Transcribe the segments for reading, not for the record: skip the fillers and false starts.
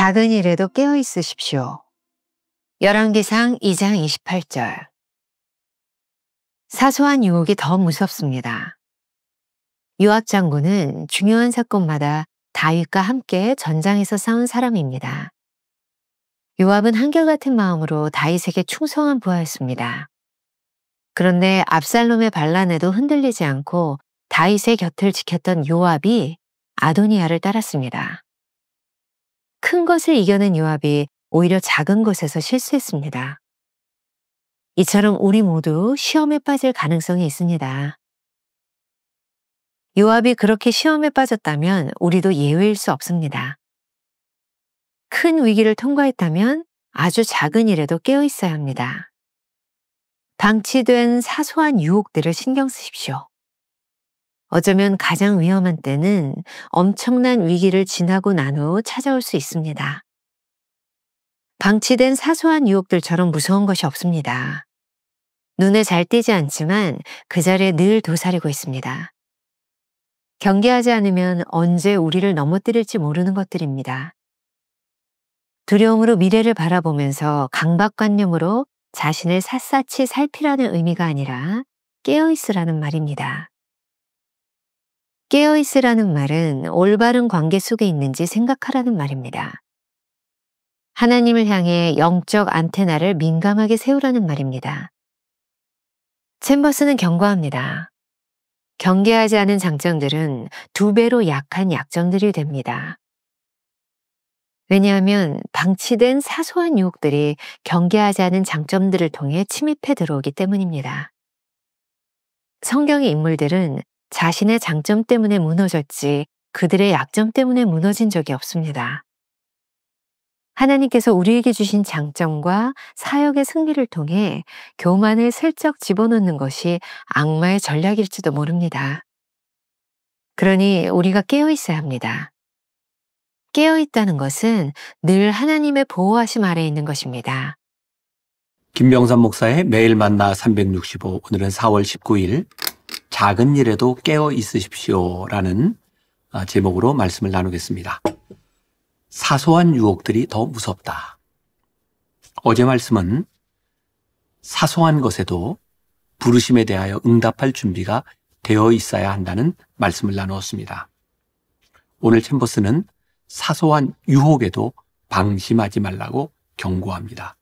작은 일에도 깨어 있으십시오. 열왕기상 2장 28절. 사소한 유혹이 더 무섭습니다. 요압 장군은 중요한 사건마다 다윗과 함께 전장에서 싸운 사람입니다. 요압은 한결같은 마음으로 다윗에게 충성한 부하였습니다. 그런데 압살롬의 반란에도 흔들리지 않고 다윗의 곁을 지켰던 요압이 아도니아를 따랐습니다. 큰 것을 이겨낸 요압이 오히려 작은 것에서 실수했습니다. 이처럼 우리 모두 시험에 빠질 가능성이 있습니다. 요압이 그렇게 시험에 빠졌다면 우리도 예외일 수 없습니다. 큰 위기를 통과했다면 아주 작은 일에도 깨어 있어야 합니다. 방치된 사소한 유혹들을 신경 쓰십시오. 어쩌면 가장 위험한 때는 엄청난 위기를 지나고 난 후 찾아올 수 있습니다. 방치된 사소한 유혹들처럼 무서운 것이 없습니다. 눈에 잘 띄지 않지만 그 자리에 늘 도사리고 있습니다. 경계하지 않으면 언제 우리를 넘어뜨릴지 모르는 것들입니다. 두려움으로 미래를 바라보면서 강박관념으로 자신을 샅샅이 살피라는 의미가 아니라 깨어있으라는 말입니다. 깨어있으라는 말은 올바른 관계 속에 있는지 생각하라는 말입니다. 하나님을 향해 영적 안테나를 민감하게 세우라는 말입니다. 챔버스는 경고합니다. 경계하지 않은 장점들은 2배로 약한 약점들이 됩니다. 왜냐하면 방치된 사소한 유혹들이 경계하지 않은 장점들을 통해 침입해 들어오기 때문입니다. 성경의 인물들은 자신의 장점 때문에 무너졌지 그들의 약점 때문에 무너진 적이 없습니다. 하나님께서 우리에게 주신 장점과 사역의 승리를 통해 교만을 슬쩍 집어넣는 것이 악마의 전략일지도 모릅니다. 그러니 우리가 깨어 있어야 합니다. 깨어 있다는 것은 늘 하나님의 보호하심 아래에 있는 것입니다. 김병삼 목사의 매일 만나 365, 오늘은 4월 19일 작은 일에도 깨어 있으십시오라는 제목으로 말씀을 나누겠습니다. 사소한 유혹들이 더 무섭다. 어제 말씀은 사소한 것에도 부르심에 대하여 응답할 준비가 되어 있어야 한다는 말씀을 나누었습니다. 오늘 챔버스는 사소한 유혹에도 방심하지 말라고 경고합니다.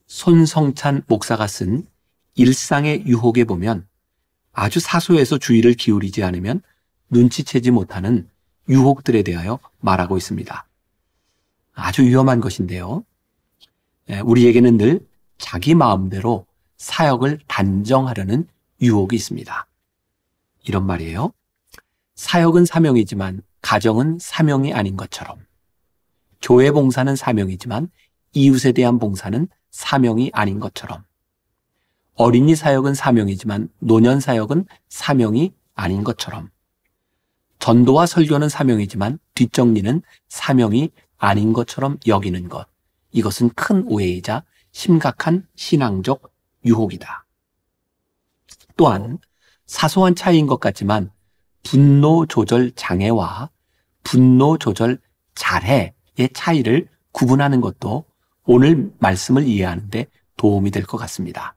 손성찬 목사가 쓴 일상의 유혹에 보면 아주 사소해서 주의를 기울이지 않으면 눈치채지 못하는 유혹들에 대하여 말하고 있습니다. 아주 위험한 것인데요. 우리에게는 늘 자기 마음대로 사역을 단정하려는 유혹이 있습니다. 이런 말이에요. 사역은 사명이지만 가정은 사명이 아닌 것처럼, 교회 봉사는 사명이지만 이웃에 대한 봉사는 사명이 아닌 것처럼, 어린이 사역은 사명이지만 노년 사역은 사명이 아닌 것처럼, 전도와 설교는 사명이지만 뒷정리는 사명이 아닌 것처럼 여기는 것, 이것은 큰 오해이자 심각한 신앙적 유혹이다. 또한 사소한 차이인 것 같지만 분노 조절 장애와 분노 조절 잘해의 차이를 구분하는 것도 오늘 말씀을 이해하는 데 도움이 될 것 같습니다.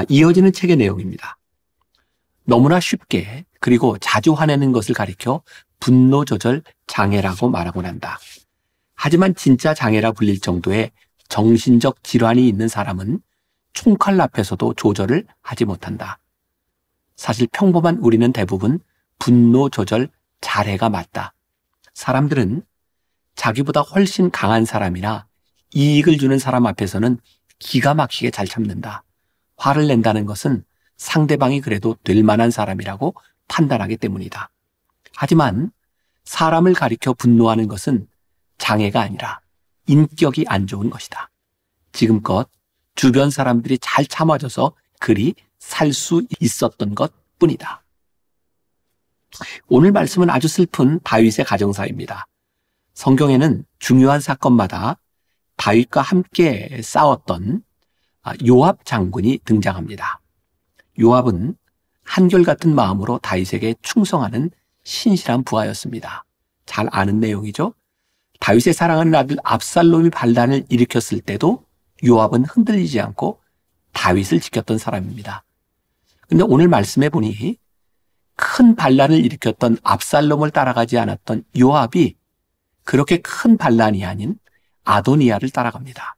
이어지는 책의 내용입니다. 너무나 쉽게 그리고 자주 화내는 것을 가리켜 분노 조절 장애라고 말하곤 한다. 하지만 진짜 장애라 불릴 정도의 정신적 질환이 있는 사람은 총칼 앞에서도 조절을 하지 못한다. 사실 평범한 우리는 대부분 분노 조절 잘해가 맞다. 사람들은 자기보다 훨씬 강한 사람이나 이익을 주는 사람 앞에서는 기가 막히게 잘 참는다. 화를 낸다는 것은 상대방이 그래도 될 만한 사람이라고 판단하기 때문이다. 하지만 사람을 가리켜 분노하는 것은 장애가 아니라 인격이 안 좋은 것이다. 지금껏 주변 사람들이 잘 참아줘서 그리 살 수 있었던 것 뿐이다. 오늘 말씀은 아주 슬픈 다윗의 가정사입니다. 성경에는 중요한 사건마다 다윗과 함께 싸웠던 요압 장군이 등장합니다. 요압은 한결같은 마음으로 다윗에게 충성하는 신실한 부하였습니다. 잘 아는 내용이죠. 다윗의 사랑하는 아들 압살롬이 반란을 일으켰을 때도 요압은 흔들리지 않고 다윗을 지켰던 사람입니다. 근데 오늘 말씀해 보니 큰 반란을 일으켰던 압살롬을 따라가지 않았던 요압이 그렇게 큰 반란이 아닌 아도니아를 따라갑니다.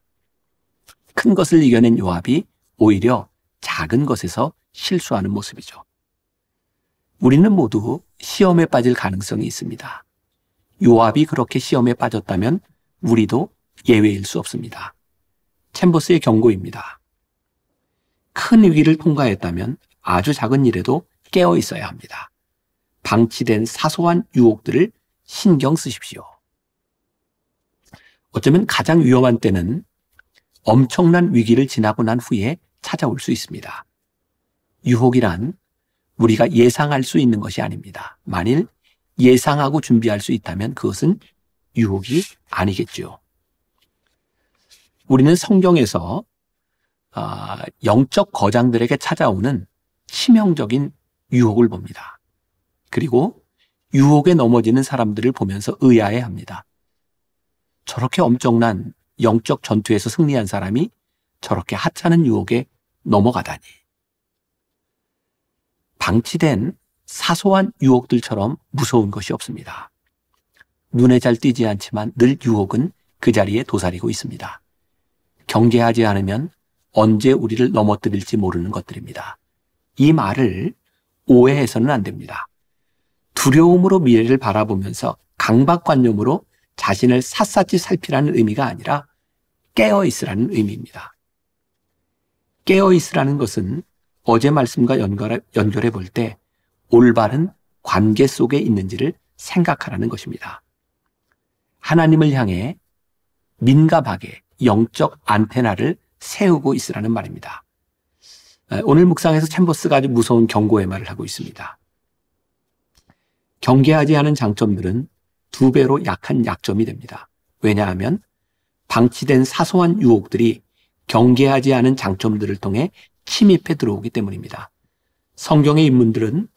큰 것을 이겨낸 요압이 오히려 작은 것에서 실수하는 모습이죠. 우리는 모두 시험에 빠질 가능성이 있습니다. 요압이 그렇게 시험에 빠졌다면 우리도 예외일 수 없습니다. 챔버스의 경고입니다. 큰 위기를 통과했다면 아주 작은 일에도 깨어 있어야 합니다. 방치된 사소한 유혹들을 신경 쓰십시오. 어쩌면 가장 위험한 때는 엄청난 위기를 지나고 난 후에 찾아올 수 있습니다. 유혹이란 우리가 예상할 수 있는 것이 아닙니다. 만일 예상하고 준비할 수 있다면 그것은 유혹이 아니겠죠. 우리는 성경에서 영적 거장들에게 찾아오는 치명적인 유혹을 봅니다. 그리고 유혹에 넘어지는 사람들을 보면서 의아해합니다. 저렇게 엄청난 영적 전투에서 승리한 사람이 저렇게 하찮은 유혹에 넘어가다니. 방치된 사소한 유혹들처럼 무서운 것이 없습니다. 눈에 잘 띄지 않지만 늘 유혹은 그 자리에 도사리고 있습니다. 경계하지 않으면 언제 우리를 넘어뜨릴지 모르는 것들입니다. 이 말을 오해해서는 안 됩니다. 두려움으로 미래를 바라보면서 강박관념으로 자신을 샅샅이 살피라는 의미가 아니라 깨어있으라는 의미입니다. 깨어있으라는 것은 어제 말씀과 연결해 볼 때 올바른 관계 속에 있는지를 생각하라는 것입니다. 하나님을 향해 민감하게 영적 안테나를 세우고 있으라는 말입니다. 오늘 묵상에서 챔버스가 아주 무서운 경고의 말을 하고 있습니다. 경계하지 않은 장점들은 2배로 약한 약점이 됩니다. 왜냐하면 방치된 사소한 유혹들이 경계하지 않은 장점들을 통해 침입해 들어오기 때문입니다. 성경의 인물들은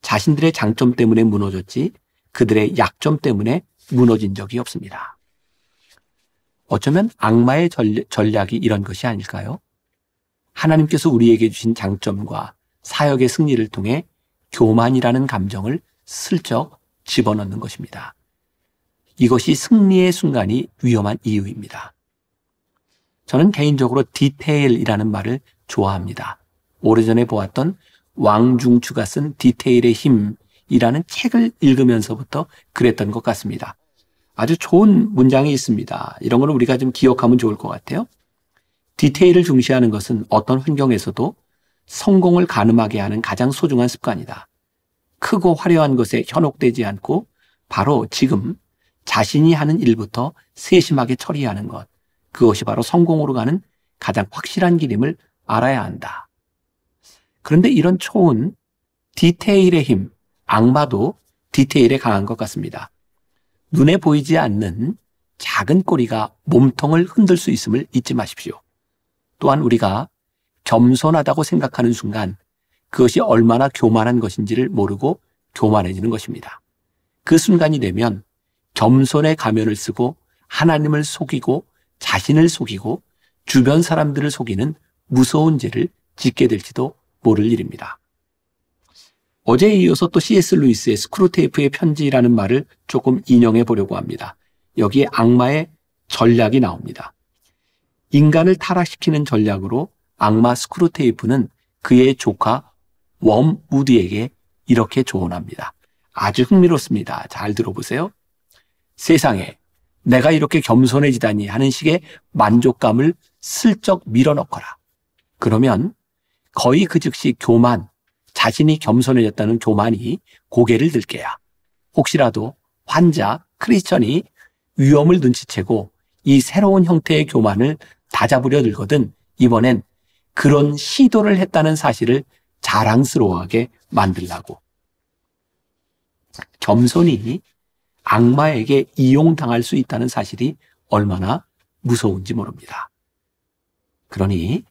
자신들의 장점 때문에 무너졌지 그들의 약점 때문에 무너진 적이 없습니다. 어쩌면 악마의 전략이 이런 것이 아닐까요? 하나님께서 우리에게 주신 장점과 사역의 승리를 통해 교만이라는 감정을 슬쩍 집어넣는 것입니다. 이것이 승리의 순간이 위험한 이유입니다. 저는 개인적으로 디테일이라는 말을 좋아합니다. 오래전에 보았던 왕중추가 쓴 디테일의 힘이라는 책을 읽으면서부터 그랬던 것 같습니다. 아주 좋은 문장이 있습니다. 이런 거는 우리가 좀 기억하면 좋을 것 같아요. 디테일을 중시하는 것은 어떤 환경에서도 성공을 가늠하게 하는 가장 소중한 습관이다. 크고 화려한 것에 현혹되지 않고 바로 지금 자신이 하는 일부터 세심하게 처리하는 것. 그것이 바로 성공으로 가는 가장 확실한 길임을 알아야 한다. 그런데 이런 초은 디테일의 힘, 악마도 디테일에 강한 것 같습니다. 눈에 보이지 않는 작은 꼬리가 몸통을 흔들 수 있음을 잊지 마십시오. 또한 우리가 겸손하다고 생각하는 순간 그것이 얼마나 교만한 것인지를 모르고 교만해지는 것입니다. 그 순간이 되면 겸손의 가면을 쓰고 하나님을 속이고 자신을 속이고 주변 사람들을 속이는 무서운 죄를 짓게 될지도 모를 일입니다. 어제에 이어서 또 C.S. 루이스의 스크루테이프의 편지라는 말을 조금 인용해 보려고 합니다. 여기에 악마의 전략이 나옵니다. 인간을 타락시키는 전략으로 악마 스크루테이프는 그의 조카 웜우드에게 이렇게 조언합니다. 아주 흥미롭습니다. 잘 들어보세요. 세상에 내가 이렇게 겸손해지다니 하는 식의 만족감을 슬쩍 밀어넣거라. 그러면 거의 그 즉시 교만, 자신이 겸손해졌다는 교만이 고개를 들게야. 혹시라도 환자, 크리스천이 위험을 눈치채고 이 새로운 형태의 교만을 다잡으려 들거든 이번엔 그런 시도를 했다는 사실을 자랑스러워하게 만들라고. 겸손이 악마에게 이용당할 수 있다는 사실이 얼마나 무서운지 모릅니다. 그러니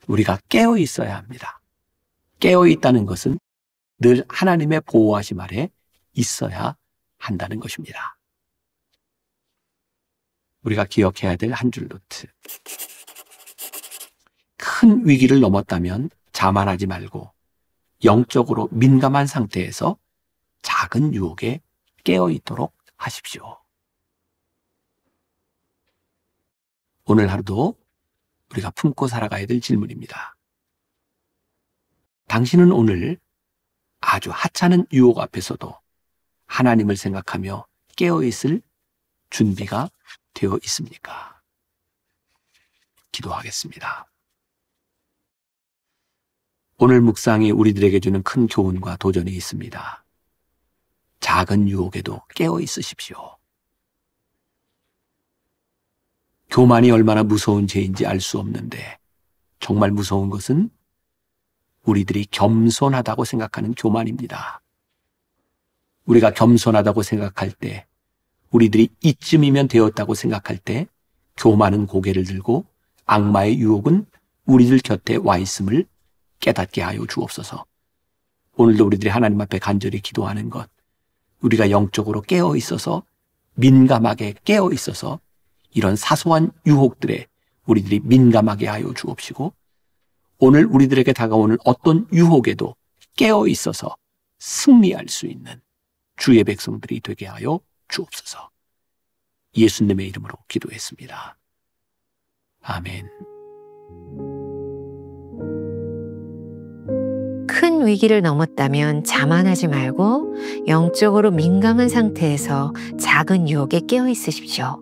우리가 깨어 있어야 합니다. 깨어 있다는 것은 늘 하나님의 보호하심 아래 있어야 한다는 것입니다. 우리가 기억해야 될 한 줄 노트. 큰 위기를 넘었다면 자만하지 말고 영적으로 민감한 상태에서 작은 유혹에 깨어 있도록 하십시오. 오늘 하루도 우리가 품고 살아가야 될 질문입니다. 당신은 오늘 아주 하찮은 유혹 앞에서도 하나님을 생각하며 깨어 있을 준비가 되어 있습니까? 기도하겠습니다. 오늘 묵상이 우리들에게 주는 큰 교훈과 도전이 있습니다. 작은 유혹에도 깨어 있으십시오. 교만이 얼마나 무서운 죄인지 알 수 없는데 정말 무서운 것은 우리들이 겸손하다고 생각하는 교만입니다. 우리가 겸손하다고 생각할 때, 우리들이 이쯤이면 되었다고 생각할 때 교만은 고개를 들고 악마의 유혹은 우리들 곁에 와 있음을 깨닫게 하여 주옵소서. 오늘도 우리들이 하나님 앞에 간절히 기도하는 것, 우리가 영적으로 깨어 있어서, 민감하게 깨어 있어서 이런 사소한 유혹들에 우리들이 민감하게 하여 주옵시고, 오늘 우리들에게 다가오는 어떤 유혹에도 깨어 있어서 승리할 수 있는 주의 백성들이 되게 하여 주옵소서. 예수님의 이름으로 기도했습니다. 아멘. 큰 위기를 넘었다면 자만하지 말고 영적으로 민감한 상태에서 작은 유혹에 깨어 있으십시오.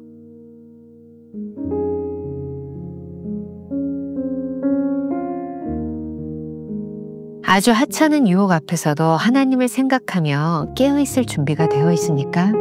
아주 하찮은 유혹 앞에서도 하나님을 생각하며 깨어 있을 준비가 되어 있습니까?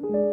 있습니다.